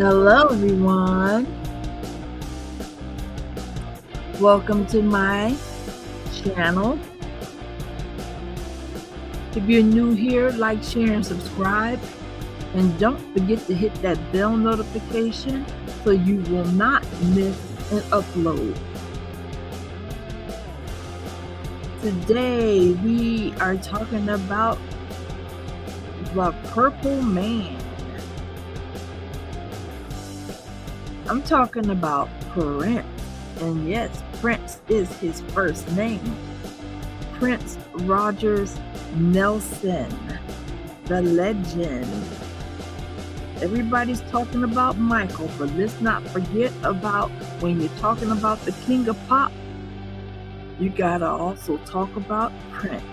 Hello, everyone. Welcome to my channel. If you're new here, like, share, and subscribe. And don't forget to hit that bell notification so you will not miss an upload. Today, we are talking about the Purple Man. I'm talking about Prince. And yes, Prince is his first name. Prince Rogers Nelson, the legend. Everybody's talking about Michael, but let's not forget about when you're talking about the king of pop, you gotta also talk about Prince.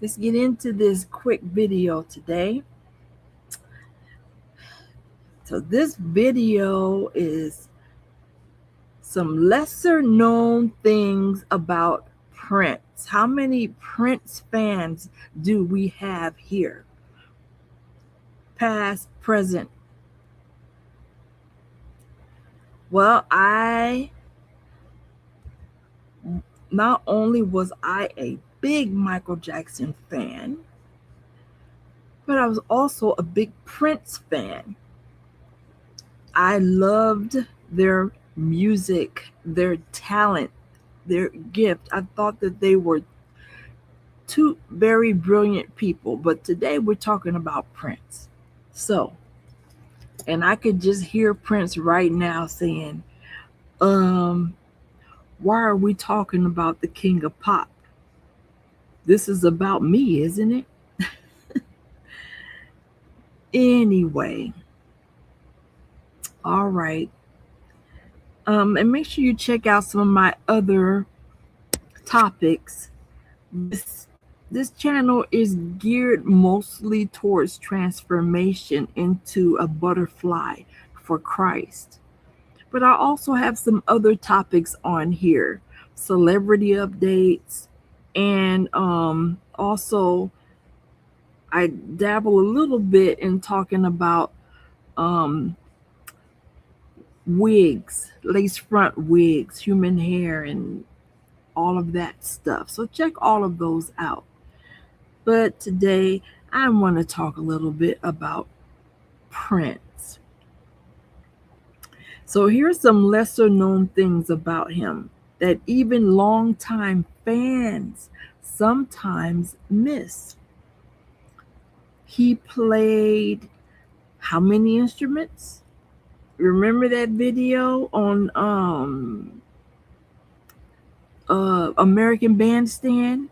Let's get into this quick video today. So this video is some lesser known things about Prince. How many Prince fans do we have here? Past, present. Well, not only was I a big Michael Jackson fan, but I was also a big Prince fan. I loved their music, their talent, their gift. I thought that they were two very brilliant people, but today we're talking about Prince. So, and I could just hear Prince right now saying, why are we talking about the king of pop? This is about me, isn't it? Anyway, all right. And make sure you check out some of my other topics. This channel is geared mostly towards transformation into a butterfly for Christ. But I also have some other topics on here, celebrity updates, and also I dabble a little bit in talking about wigs, lace front wigs, human hair, and all of that stuff. So check all of those out. But today I want to talk a little bit about Prince. So here's some lesser known things about him that even longtime fans sometimes miss. He played how many instruments? Remember that video on American Bandstand?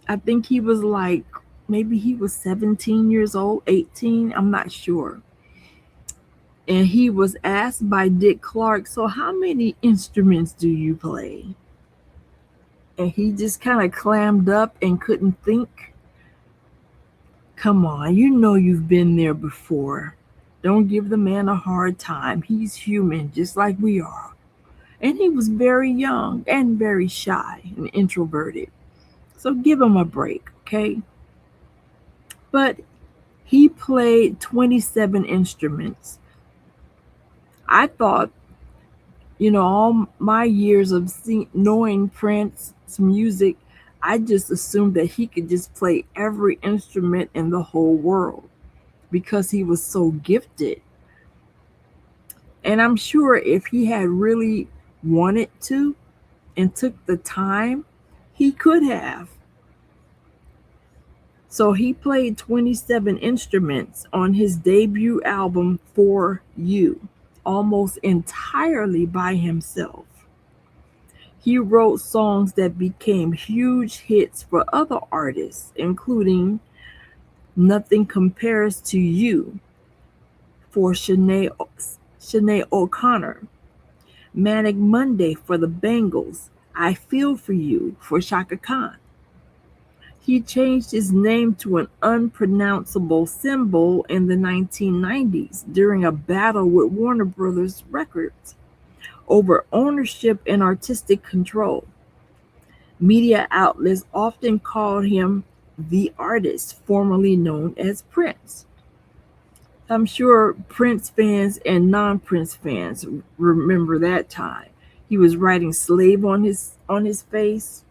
I think he was like, maybe he was 17 years old, 18, I'm not sure. And he was asked by Dick Clark, so how many instruments do you play? And he just kind of clammed up and couldn't think. Come on, you know you've been there before. Don't give the man a hard time. He's human, just like we are. And he was very young and very shy and introverted. So give him a break, okay? But he played 27 instruments. I thought, all my years of knowing Prince's music, I just assumed that he could just play every instrument in the whole world because he was so gifted. And I'm sure if he had really wanted to and took the time, he could have. So he played 27 instruments on his debut album, For You, almost entirely by himself. He wrote songs that became huge hits for other artists, including Nothing Compares to You for Sinead O'Connor, Manic Monday for the Bangles, I Feel For You for Chaka Khan. He changed his name to an unpronounceable symbol in the 1990s during a battle with Warner Brothers Records over ownership and artistic control. Media outlets often called him the artist formerly known as Prince. I'm sure Prince fans and non-Prince fans remember that time. He was writing slave on his face.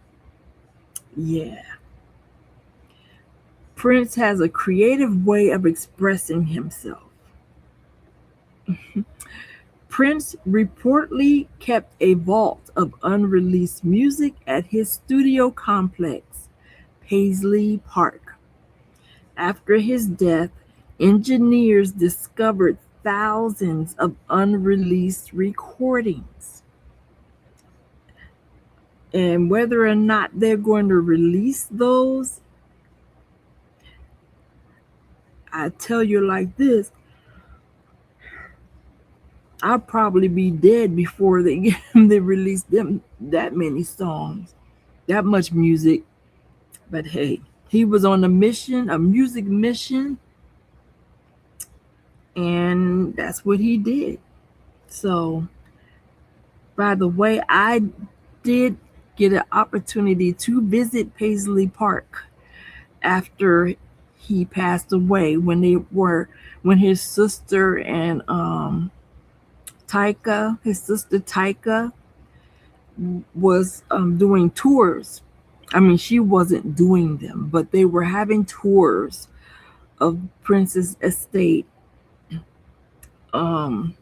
Yeah. Prince has a creative way of expressing himself. Prince reportedly kept a vault of unreleased music at his studio complex, Paisley Park. After his death, engineers discovered thousands of unreleased recordings. And whether or not they're going to release those, I tell you like this, I'll probably be dead before they release them that many songs, that much music. But hey, he was on a mission, a music mission, and that's what he did. So, by the way, I did get an opportunity to visit Paisley Park after he passed away when his sister and his sister Taika was doing tours. I mean, she wasn't doing them, but they were having tours of Prince's estate um,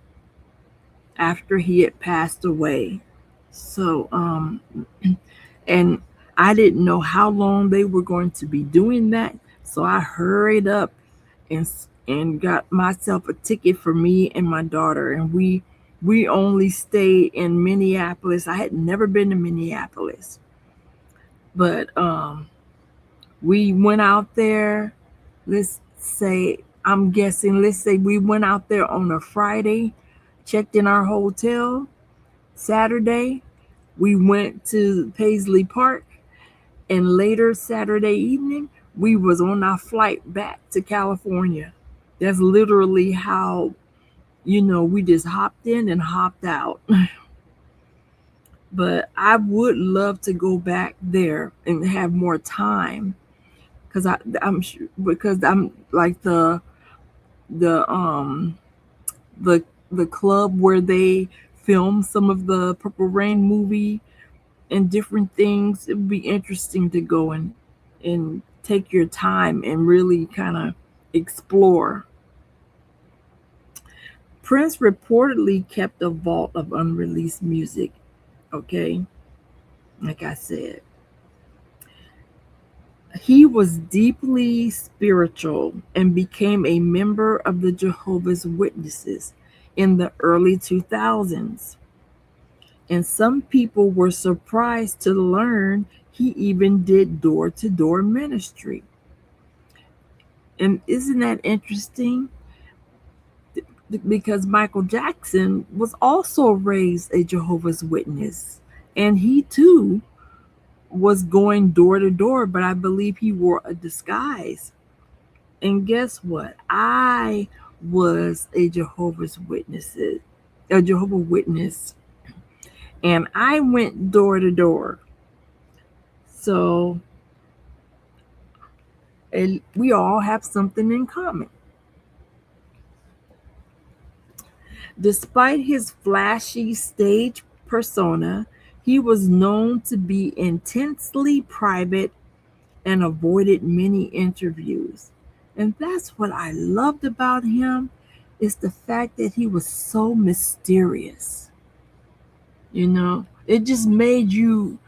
after he had passed away. So, and I didn't know how long they were going to be doing that. So I hurried up and and got myself a ticket for me and my daughter, and we only stayed in Minneapolis. I had never been to Minneapolis, but we went out there. Let's say let's say we went out there on a Friday, checked in our hotel. Saturday, we went to Paisley Park, and later Saturday evening, we was on our flight back to California. That's literally how, we just hopped in and hopped out. But I would love to go back there and have more time because I'm sure because I'm like the the the club where they film some of the Purple Rain movie and different things. It would be interesting to go and take your time and really kind of explore. Prince reportedly kept a vault of unreleased music. Okay, like I said, he was deeply spiritual and became a member of the Jehovah's Witnesses in the early 2000s. And some people were surprised to learn he even did door to door ministry. And isn't that interesting? Because Michael Jackson was also raised a Jehovah's Witness. And he too was going door to door, but I believe he wore a disguise. And guess what? I was a Jehovah Witness, and I went door to door. So, and we all have something in common. Despite his flashy stage persona, he was known to be intensely private and avoided many interviews. And that's what I loved about him is the fact that he was so mysterious. It just made you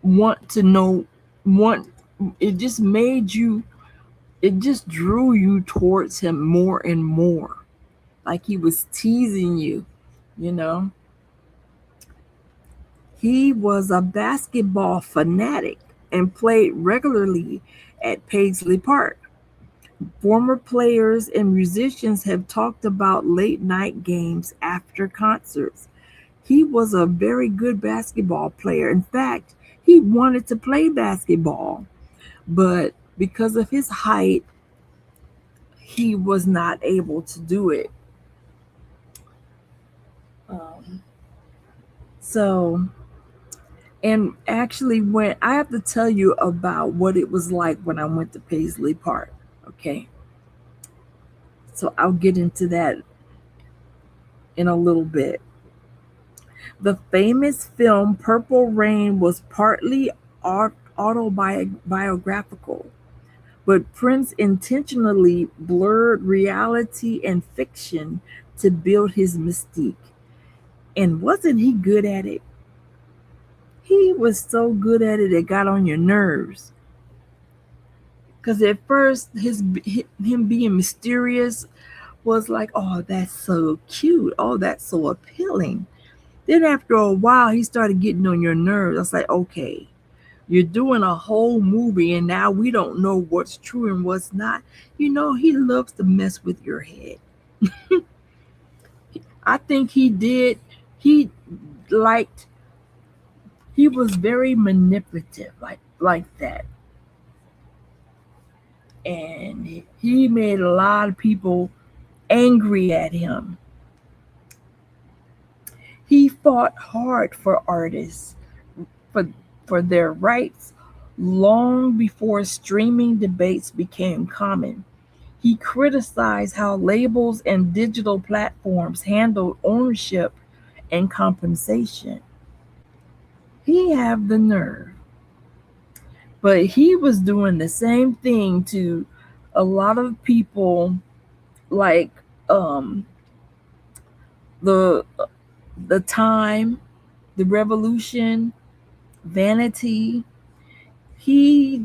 want to know want it just made you it just drew you towards him more and more. Like he was teasing you, you know. He was a basketball fanatic and played regularly at Paisley Park. Former players and musicians have talked about late night games after concerts. He was a very good basketball player. In fact, he wanted to play basketball, but because of his height, he was not able to do it. Um, so, and actually, when I have to tell you about what it was like when I went to Paisley Park, okay? So I'll get into that in a little bit. The famous film Purple Rain was partly autobiographical, but Prince intentionally blurred reality and fiction to build his mystique. And wasn't he good at it? He was so good at it, it got on your nerves. Because at first, him being mysterious was like, oh, that's so cute. Oh, that's so appealing. Then after a while, he started getting on your nerves. I was like, okay, you're doing a whole movie, and now we don't know what's true and what's not. You know, he loves to mess with your head. I think he did. He liked. He was very manipulative, like that, and he made a lot of people angry at him. He fought hard for artists for for their rights long before streaming debates became common. He criticized how labels and digital platforms handled ownership and compensation. He have the nerve. But he was doing the same thing to a lot of people, like um the the time, the revolution, vanity. He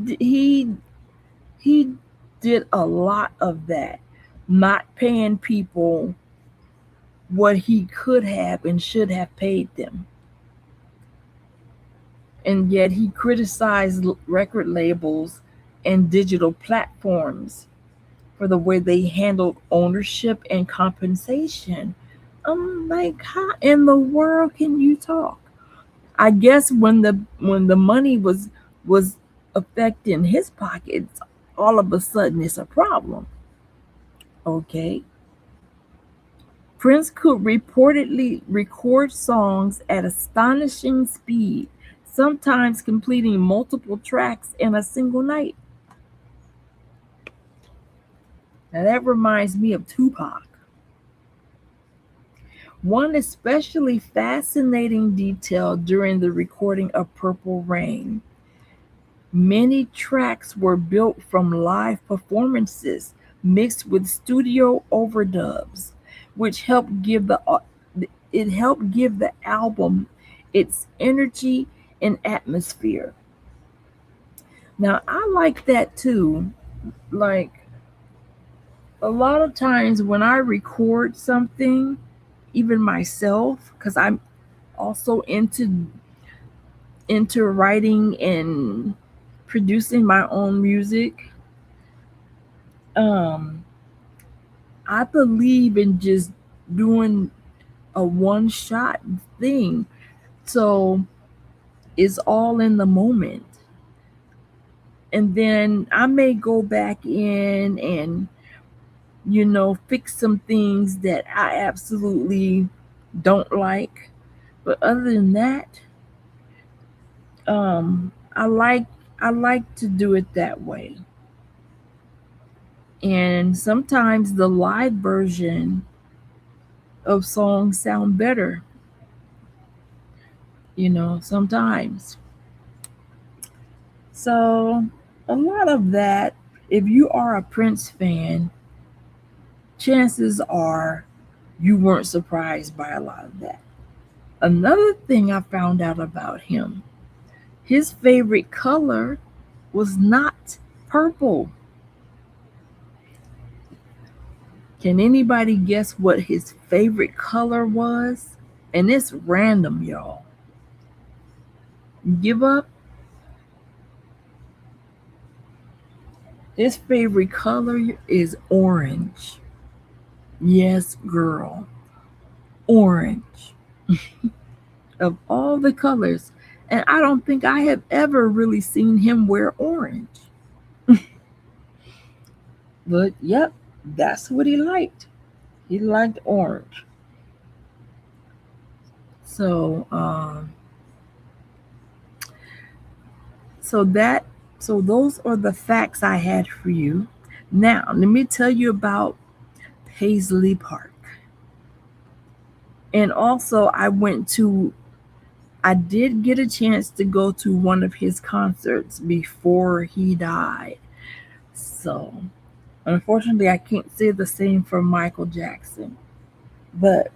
did a lot of that, not paying people what he could have and should have paid them. And yet he criticized record labels and digital platforms for the way they handled ownership and compensation. I'm like, how in the world can you talk? I guess when the money was affecting his pockets, all of a sudden it's a problem. Okay. Prince could reportedly record songs at astonishing speed, sometimes completing multiple tracks in a single night. Now that reminds me of Tupac. One especially fascinating detail during the recording of Purple Rain: many tracks were built from live performances mixed with studio overdubs, which helped give the album its energy and atmosphere. Now I like that too. Like a lot of times when I record something, even myself, because I'm also into writing and producing my own music. Um, I believe in just doing a one shot thing. So it's all in the moment. And then I may go back in and, fix some things that I absolutely don't like. But other than that, I like to do it that way. And sometimes the live version of songs sound better, sometimes. So a lot of that, if you are a Prince fan, chances are you weren't surprised by a lot of that. Another thing I found out about him: his favorite color was not purple. Can anybody guess what his favorite color was? And it's random, y'all. Give up? His favorite color is orange. Yes, girl. Orange. Of all the colors. And I don't think I have ever really seen him wear orange. But yep, that's what he liked. He liked orange. So so that those are the facts I had for you. Now let me tell you about Paisley Park. And also, I did get a chance to go to one of his concerts before he died. So, unfortunately, I can't say the same for Michael Jackson. But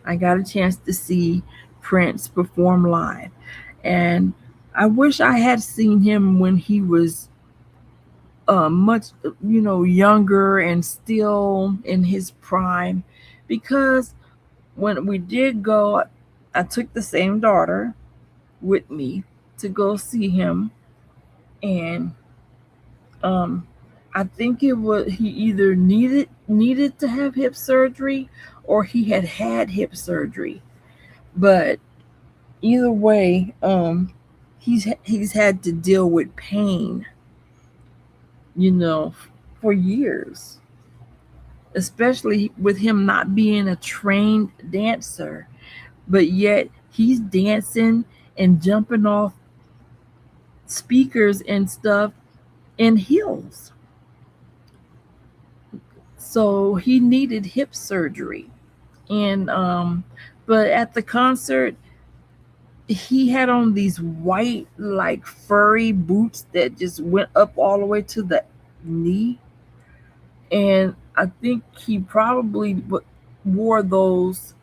I got a chance to see Prince perform live. And I wish I had seen him when he was much, younger and still in his prime. Because when we did go, I took the same daughter with me to go see him. And um, I think it was he either needed to have hip surgery or he had hip surgery. But either way, he's had to deal with pain, you know, for years, especially with him not being a trained dancer, but yet he's dancing and jumping off speakers and stuff in heels. So he needed hip surgery. And but at the concert he had on these white like furry boots that just went up all the way to the knee, and I think he probably wore those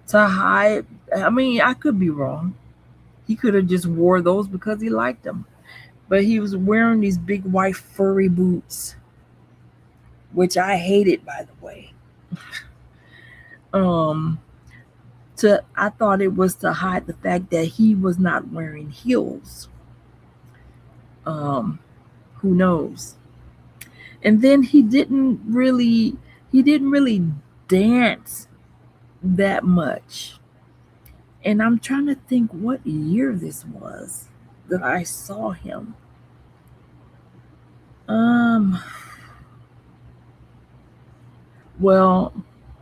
to hide. I mean, I could be wrong. He could have just wore those because he liked them, but he was wearing these big white furry boots, which I hated, by the way. um I thought it was to hide the fact that he was not wearing heels. um who knows. And then he didn't really dance that much. And I'm trying to think what year this was that I saw him. um well,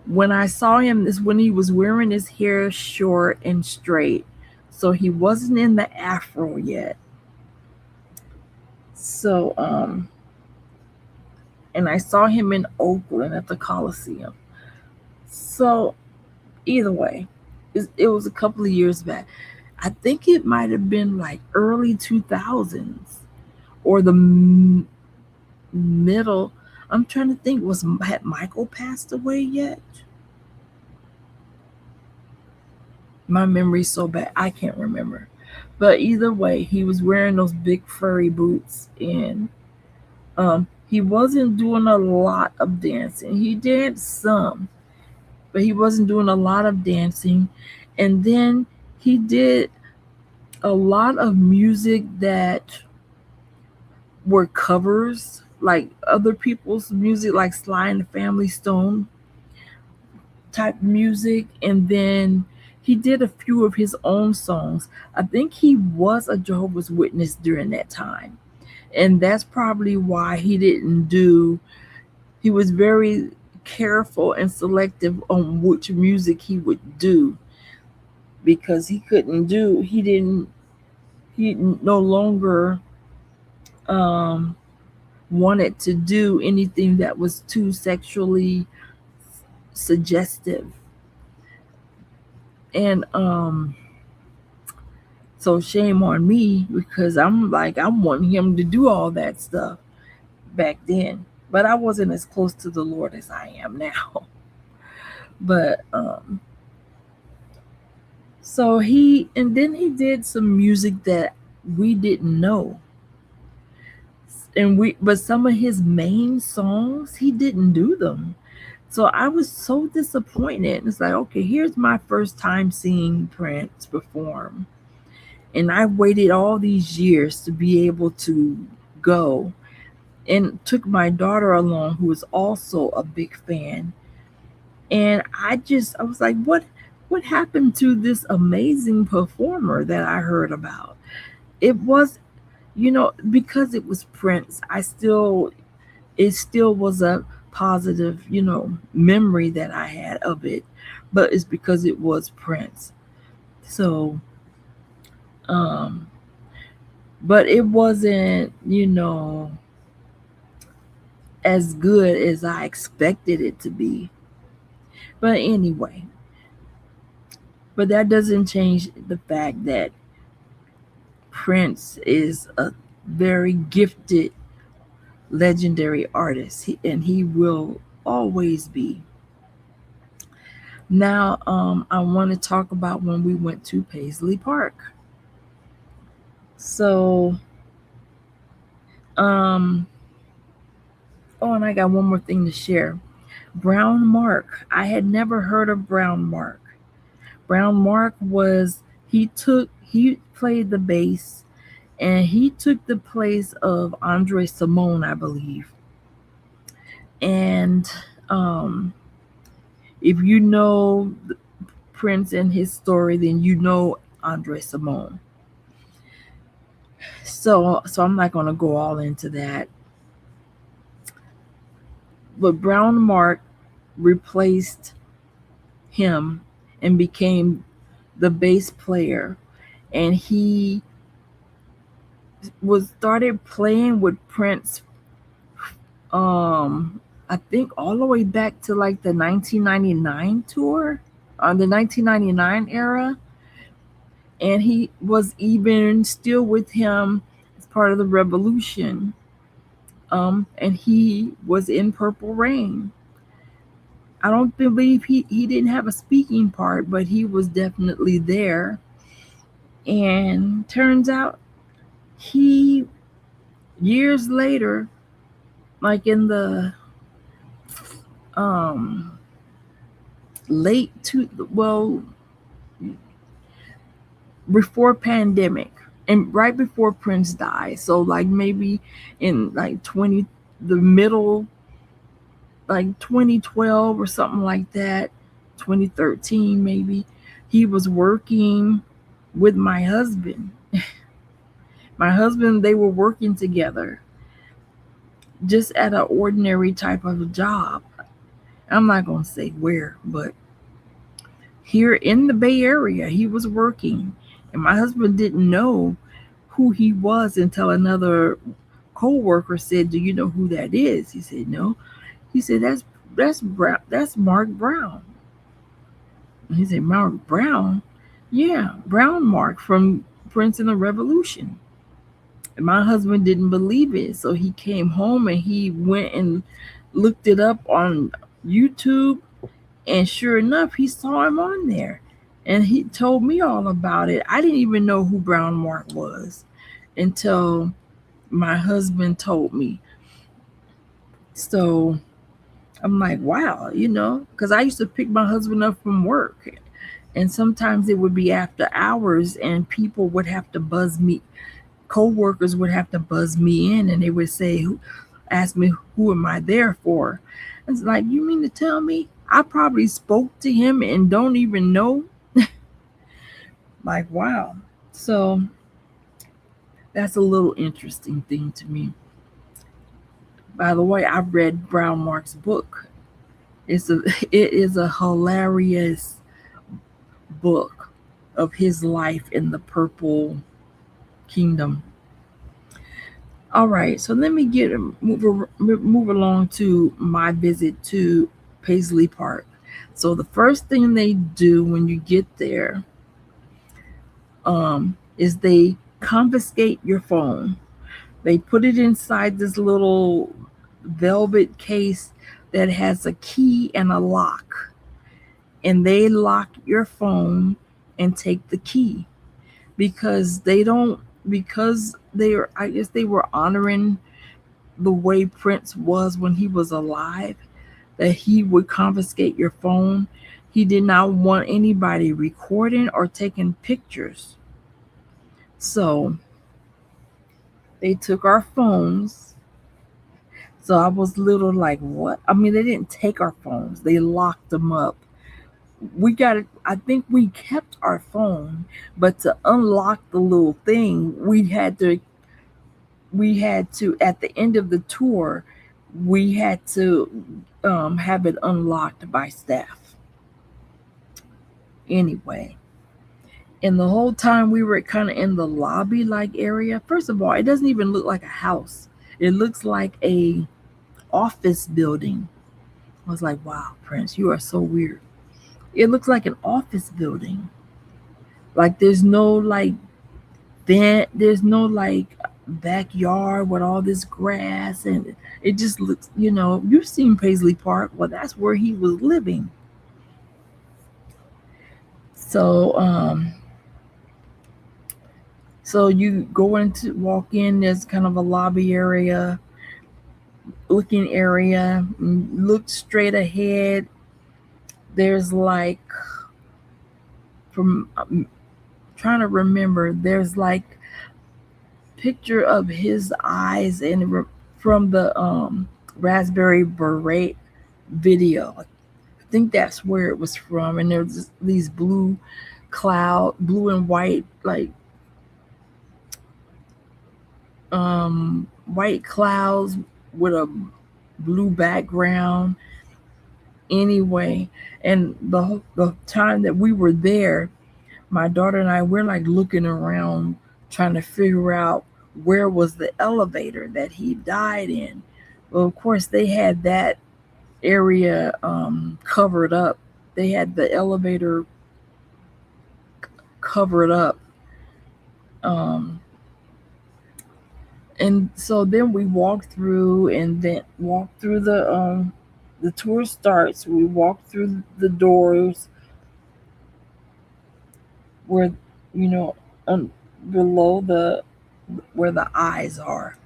when I saw him is when he was wearing his hair short and straight, so he wasn't in the afro yet. So and I saw him in Oakland at the Coliseum. So either way, it was a couple of years back. I think it might have been like early 2000s or the middle. I'm trying to think, had Michael passed away yet? My memory's so bad, I can't remember. But either way, he was wearing those big furry boots, and he wasn't doing a lot of dancing. He danced some, but he wasn't doing a lot of dancing. And then he did a lot of music that were covers, like other people's music, like Sly and the Family Stone type music. And then he did a few of his own songs. I think he was a Jehovah's Witness during that time. And that's probably why he was very careful and selective on which music he would do, because he no longer wanted to do anything that was too sexually suggestive. And so shame on me, because I'm wanting him to do all that stuff back then, but I wasn't as close to the Lord as I am now. But and then he did some music that we didn't know. But some of his main songs, he didn't do them. So I was so disappointed. It's like, okay, here's my first time seeing Prince perform. And I waited all these years to be able to go, and took my daughter along, who was also a big fan. And I was like, what happened to this amazing performer that I heard about? It was, because it was Prince, it still was a positive, memory that I had of it, but it's because it was Prince. So, but it wasn't, as good as I expected it to be. But anyway, but that doesn't change the fact that Prince is a very gifted, legendary artist, and he will always be. Now, I want to talk about when we went to Paisley Park. So, um, oh, and I got one more thing to share. Brown Mark. I had never heard of Brown Mark. Brown Mark he played the bass, and he took the place of Andre Simone, I believe. And if you know Prince and his story, then you know Andre Simone. So I'm not going to go all into that. But Brown Mark replaced him and became the bass player, and he started playing with Prince. I think all the way back to like the 1999 tour, on the 1999 era, and he was even still with him as part of the Revolution. And he was in Purple Rain. I don't believe he didn't have a speaking part, but he was definitely there. And turns out he, years later, like in the before pandemic and right before Prince died, so like maybe in like the middle, like 2012 or something like that, 2013 maybe, he was working with my husband. They were working together just at an ordinary type of a job. I'm not going to say where, but here in the Bay Area, he was working. And my husband didn't know who he was until another co-worker said, "Do you know who that is?" He said, "No." He said, That's Mark Brown." And he said, "Mark Brown?" "Yeah, Brown Mark from Prince and the Revolution." And my husband didn't believe it, so he came home and he went and looked it up on YouTube, and sure enough, he saw him on there. And he told me all about it. I didn't even know who Brown Mark was until my husband told me. So I'm like, wow, because I used to pick my husband up from work, and sometimes it would be after hours, and people would have to buzz me. Co-workers would have to buzz me in, and they would ask me, "Who am I there for?" It's like, you mean to tell me I probably spoke to him and don't even know? Like, wow. So that's a little interesting thing to me. By the way, I've read Brown Mark's book. It is a hilarious book of his life in the Purple Kingdom. All right, so let me move along to my visit to Paisley Park. So the first thing they do when you get there is they confiscate your phone. They put it inside this little velvet case that has a key and a lock. And they lock your phone and take the key because I guess they were honoring the way Prince was when he was alive, that he would confiscate your phone. He did not want anybody recording or taking pictures. So they took our phones. So I was little like, what? I mean, they didn't take our phones. They locked them up. I think we kept our phone, but to unlock the little thing, we had to, at the end of the tour, we had to have it unlocked by staff. Anyway, and the whole time we were kind of in the lobby like area. First of all, it doesn't even look like a house. It looks like a office building. I was like, wow, Prince, you are so weird. It looks like an office building. Like there's no like there's no like backyard with all this grass, and it just looks, you've seen Paisley Park. Well, that's where he was living. So you go into walk in, there's kind of a lobby area, looking area, look straight ahead. There's like, from trying to remember, there's like picture of his eyes and from the Raspberry Beret video. I think that's where it was from. And there's these blue and white, like white clouds with a blue background. Anyway, and the time that we were there, my daughter and I, we're like looking around trying to figure out where was the elevator that he died in. Well, of course, they had that area covered up. They had the elevator covered up. And so then we walked through, and then walked through the tour starts. We walked through the doors where, below where the eyes are.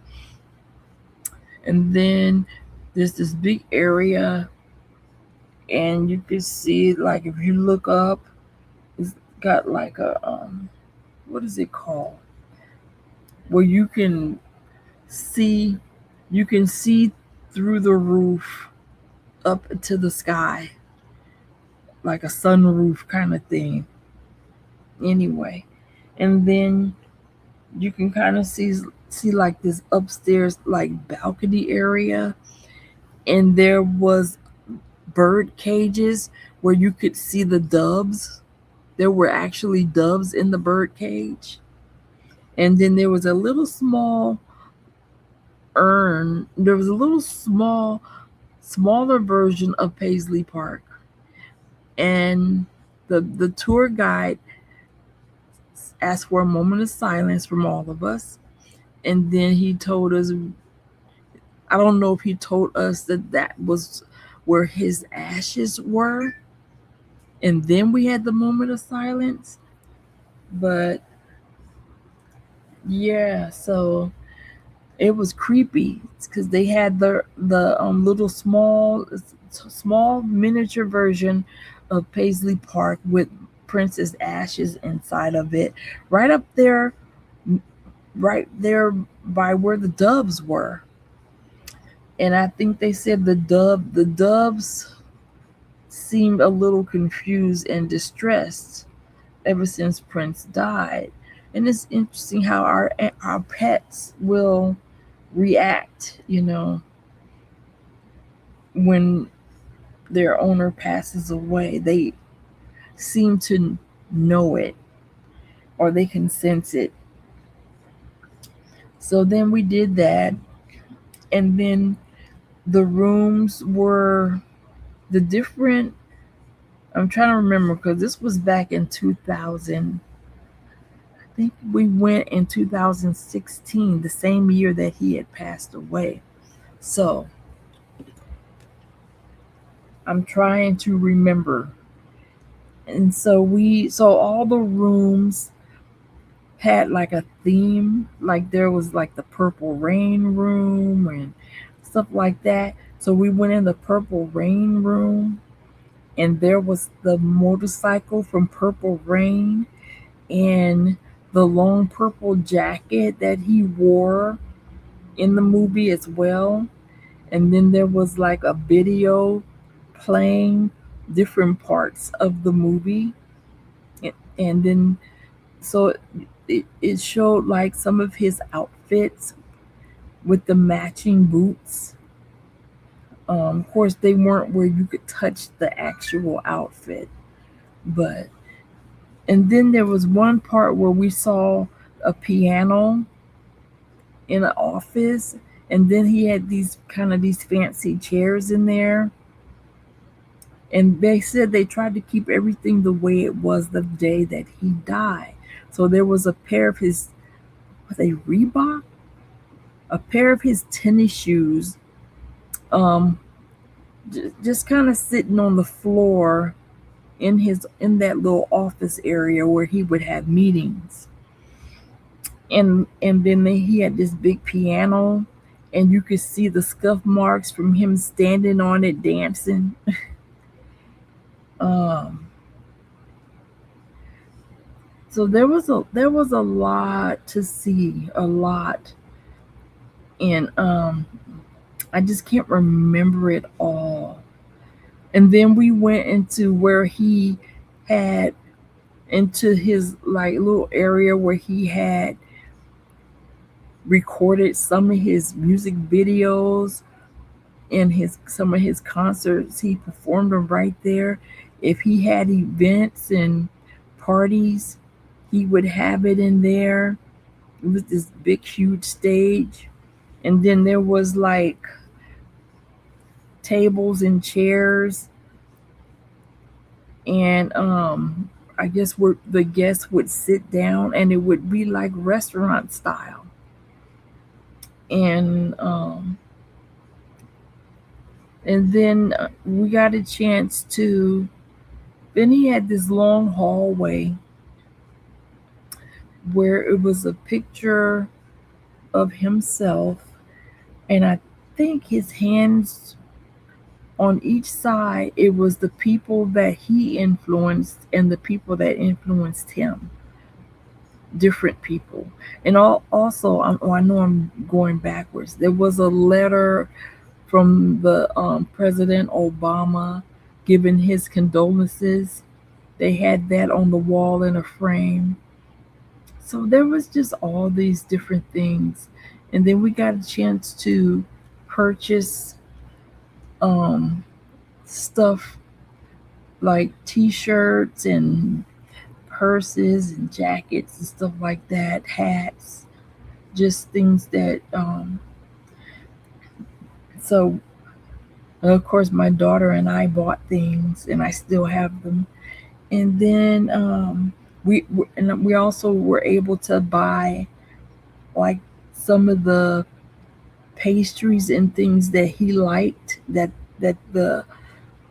And then there's this big area, and you can see, like, if you look up, it's got like a what is it called? Where you can see through the roof up to the sky, like a sunroof kind of thing. Anyway, and then you can kind of see like this upstairs like balcony area, and there was bird cages where you could see the doves. There were actually doves in the bird cage. And then there was a little small urn. There was a little smaller version of Paisley Park. And the tour guide asked for a moment of silence from all of us. And then he told us, I don't know if he told us that was where his ashes were. And then we had the moment of silence. But yeah, so it was creepy because they had the little small miniature version of Paisley Park with Prince's ashes inside of it, right there by where the doves were. And I think they said the doves seemed a little confused and distressed ever since Prince died. And it's interesting how our pets will react, when their owner passes away. They seem to know it, or they can sense it. So then we did that, and then the rooms were the different. I'm trying to remember because this was back in 2000. I think we went in 2016, the same year that he had passed away. So I'm trying to remember. And so all the rooms had like a theme. Like there was like the Purple Rain room and stuff like that. So we went in the Purple Rain room, and there was the motorcycle from Purple Rain and the long purple jacket that he wore in the movie as well. And then there was like a video playing different parts of the movie. And then so it showed like some of his outfits with the matching boots. Of course, they weren't where you could touch the actual outfit, and then there was one part where we saw a piano in an office, And then he had these fancy chairs in there. And they said they tried to keep everything the way it was the day that he died. So there was a pair of his, were they Reebok? A pair of his tennis shoes, um, just kind of sitting on the floor in that little office area where he would have meetings. And then he had this big piano, and you could see the scuff marks from him standing on it dancing. um, so there was a lot to see, a lot, and I just can't remember it all. And then we went into where he had into his like little area where he had recorded some of his music videos and his some of his concerts. He performed them right there. If he had events and parties, he would have it in there. It was this big huge stage, and then there was like tables and chairs, and I guess where the guests would sit down, and it would be like restaurant style. And then we got a chance to, then he had this long hallway where it was a picture of himself, and I think his hands on each side, it was the people that he influenced and the people that influenced him, different people. And also, I know I'm going backwards. There was a letter from the President Obama giving his condolences. They had that on the wall in a frame. So there was just all these different things. And then we got a chance to purchase um, stuff like t-shirts and purses and jackets and stuff like that, hats, just things that so of course my daughter and I bought things and I still have them. And then we also were able to buy like some of the pastries and things that he liked, that the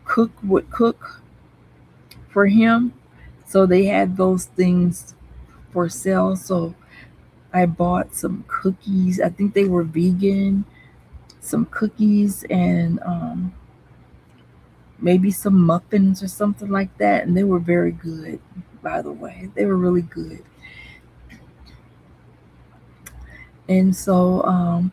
cook would cook for him. So they had those things for sale. So I bought some cookies. I think they were vegan. Some cookies and maybe some muffins or something like that. And they were very good, by the way. They were really good. And so,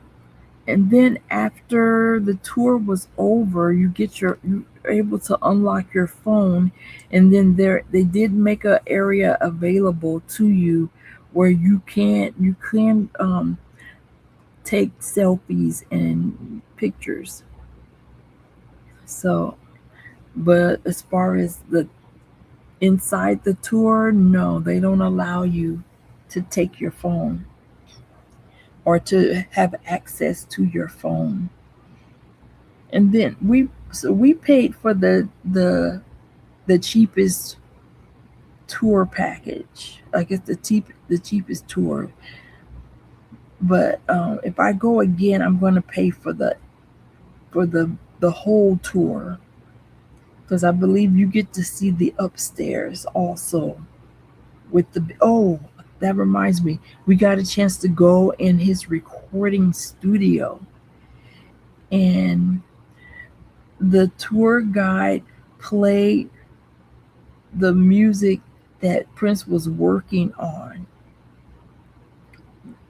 and then after the tour was over, you're able to unlock your phone, and then they did make a area available to you where you can take selfies and pictures. So, but as far as the inside the tour, no, they don't allow you to take your phone or to have access to your phone. And then we paid for the cheapest tour package. I guess the cheapest tour. But if I go again, I'm going to pay for the whole tour, because I believe you get to see the upstairs also with the that reminds me, we got a chance to go in his recording studio, and the tour guide played the music that Prince was working on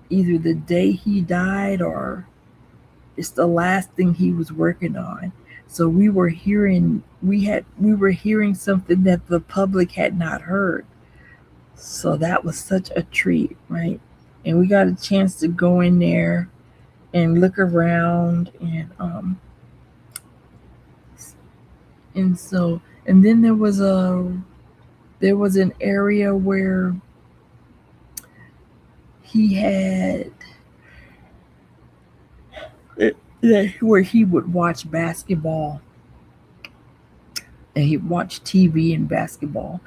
either the day he died or it's the last thing he was working on. So we were hearing something that the public had not heard. So that was such a treat, right? And we got a chance to go in there and look around, and so, and then there was an area where he had where he would watch basketball, and he'd watch TV and basketball.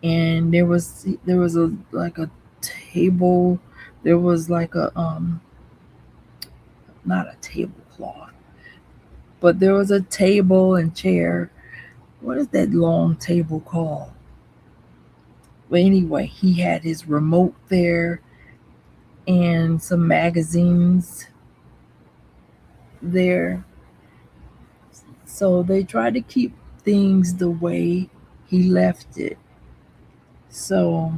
And there was a like a table. There was like a not a tablecloth, but there was a table and chair. What is that long table called? But anyway, he had his remote there and some magazines there. So they tried to keep things the way he left it. So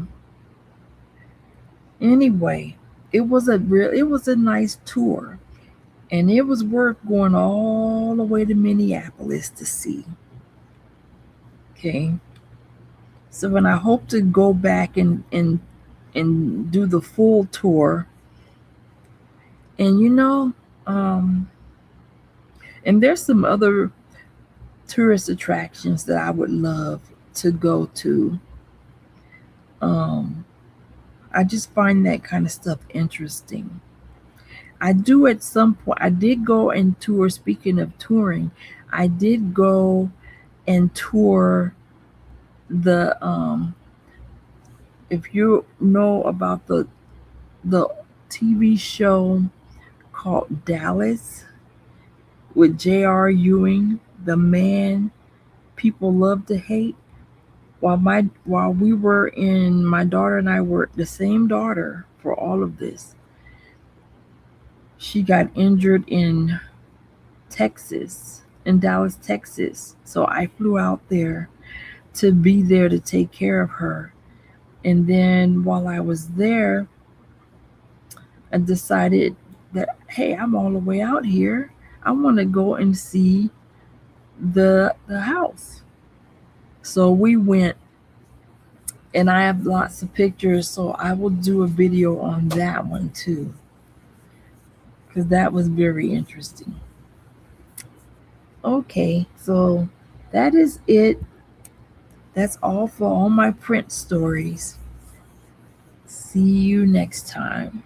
anyway, it was a nice tour, and it was worth going all the way to Minneapolis to see. Okay. So when I hope to go back and do the full tour. And and there's some other tourist attractions that I would love to go to. I just find that kind of stuff interesting. I do at some point. I did go and tour. Speaking of touring, I did go and tour the if you know about the TV show called Dallas with J.R. Ewing, the man people love to hate. While we were in, my daughter and I were the same daughter for all of this. She got injured in Texas, in Dallas, Texas. So I flew out there to be there to take care of her. And then while I was there, I decided that, hey, I'm all the way out here. I want to go and see the house. So we went, and I have lots of pictures, so I will do a video on that one too, because that was very interesting. Okay, so that is it. That's all for all my print stories. See you next time.